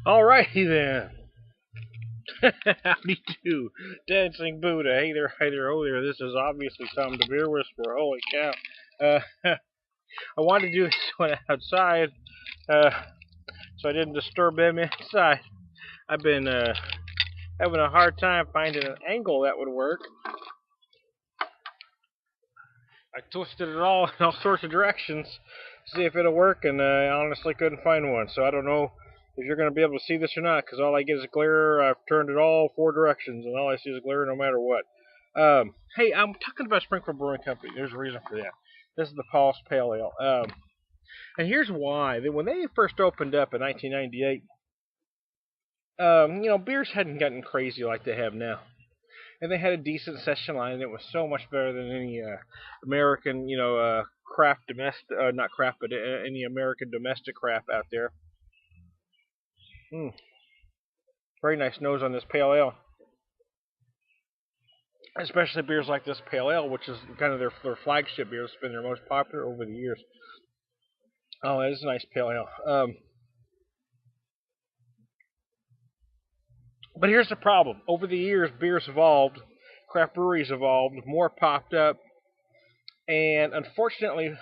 Alrighty then. Howdy do, Dancing Buddha. Hey there, oh there. This is obviously Tom the Beer Whisperer. Holy cow. I wanted to do this one outside, uh, so I didn't disturb them inside. I've been having a hard time finding an angle that would work. I twisted it all in all sorts of directions to see if it'll work, and I honestly couldn't find one. So I don't know if you're going to be able to see this or not, because all I get is glare. I've turned it all four directions, and all I see is glare no matter what. Hey, I'm talking about Springfield Brewing Company. There's a reason for that. This is the Paul's Pale Ale. And here's why. When they first opened up in 1998, beers hadn't gotten crazy like they have now, and they had a decent session line. And it was so much better than any American, craft domestic, not craft, but any American domestic craft out there. Mm, very nice nose on this pale ale, especially beers like this pale ale, which is kind of their flagship beer. It's been their most popular over the years. Oh, it is a nice pale ale. But here's the problem. Over the years, beers evolved, craft breweries evolved, more popped up, and unfortunately,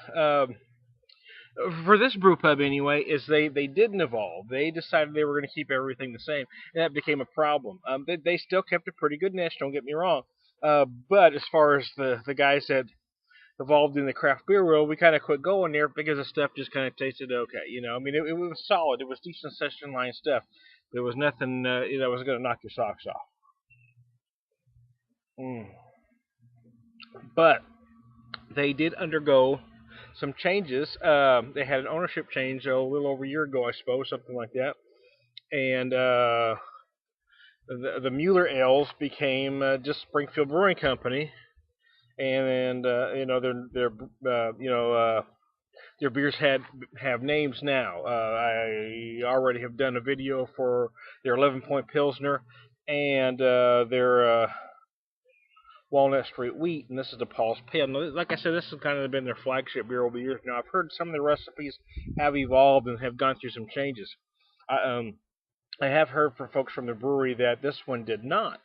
for this brew pub anyway, is they didn't evolve. They decided they were going to keep everything the same, and that became a problem. They still kept a pretty good niche. Don't get me wrong, but as far as the guys that evolved in the craft beer world, we kind of quit going there because the stuff just kind of tasted okay. I mean, it was solid. It was decent session line stuff. There was nothing that was going to knock your socks off. Mm. But they did undergo some changes. They had an ownership change a little over a year ago, I suppose, something like that. And the Mueller Ales became just Springfield Brewing Company, and their beers have names now. I already have done a video for their 11-point Pilsner and their Walnut Street Wheat, and this is the Paul's Pale. Now, like I said, this has kind of been their flagship beer over the years. Now, I've heard some of the recipes have evolved and have gone through some changes. I have heard from folks from the brewery that this one did not,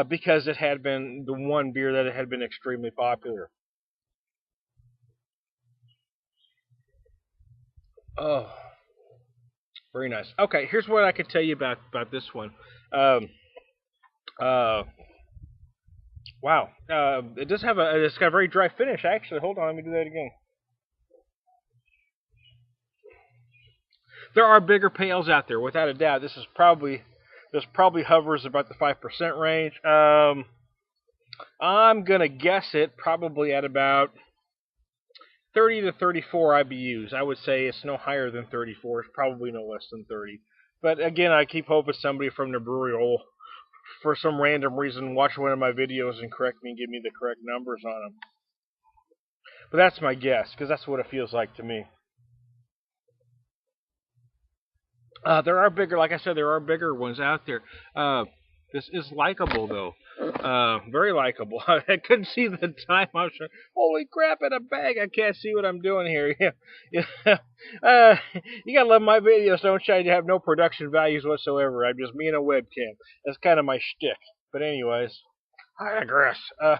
because it had been the one beer that had been extremely popular. Oh, very nice. Okay, here's what I could tell you about this one. Um, uh, wow, it's got a very dry finish. Actually, hold on, let me do that again. There are bigger pails out there, without a doubt. This probably hovers about the 5% range. I'm gonna guess it probably at about 30 to 34 IBUs. I would say it's no higher than 34. It's probably no less than 30. But again, I keep hoping somebody from the brewery will, for some random reason, watch one of my videos and correct me and give me the correct numbers on them. But that's my guess, because that's what it feels like to me. There are bigger, like I said, there are bigger ones out there. This is likable though, very likable. I couldn't see the time. I was like, holy crap! In a bag, I can't see what I'm doing here. Yeah. You gotta love my videos. Don't try to have no production values whatsoever. I'm just me and a webcam. That's kind of my shtick. But anyways, I digress. I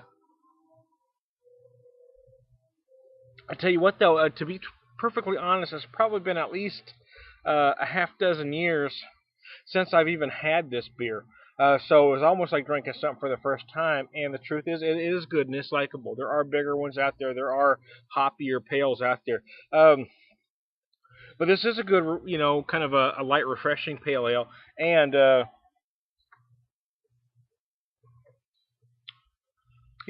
tell you what though, to be perfectly honest, it's probably been at least a half dozen years since I've even had this beer. So it was almost like drinking something for the first time. And the truth is, it is good and it's likable. There are bigger ones out there. There are hoppier pails out there. But this is a good, kind of a light, refreshing pale ale. And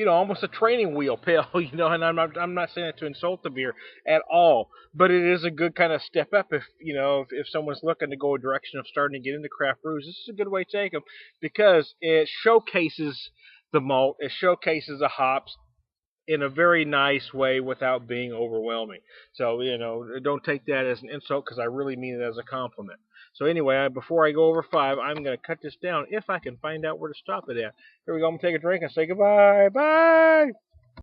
almost a training wheel pale, and I'm not saying that to insult the beer at all, but it is a good kind of step up if someone's looking to go a direction of starting to get into craft brews. This is a good way to take them because it showcases the malt, it showcases the hops in a very nice way without being overwhelming. So, don't take that as an insult because I really mean it as a compliment. So anyway, before I go over 5, I'm going to cut this down if I can find out where to stop it at. Here we go. I'm going to take a drink and say goodbye. Bye.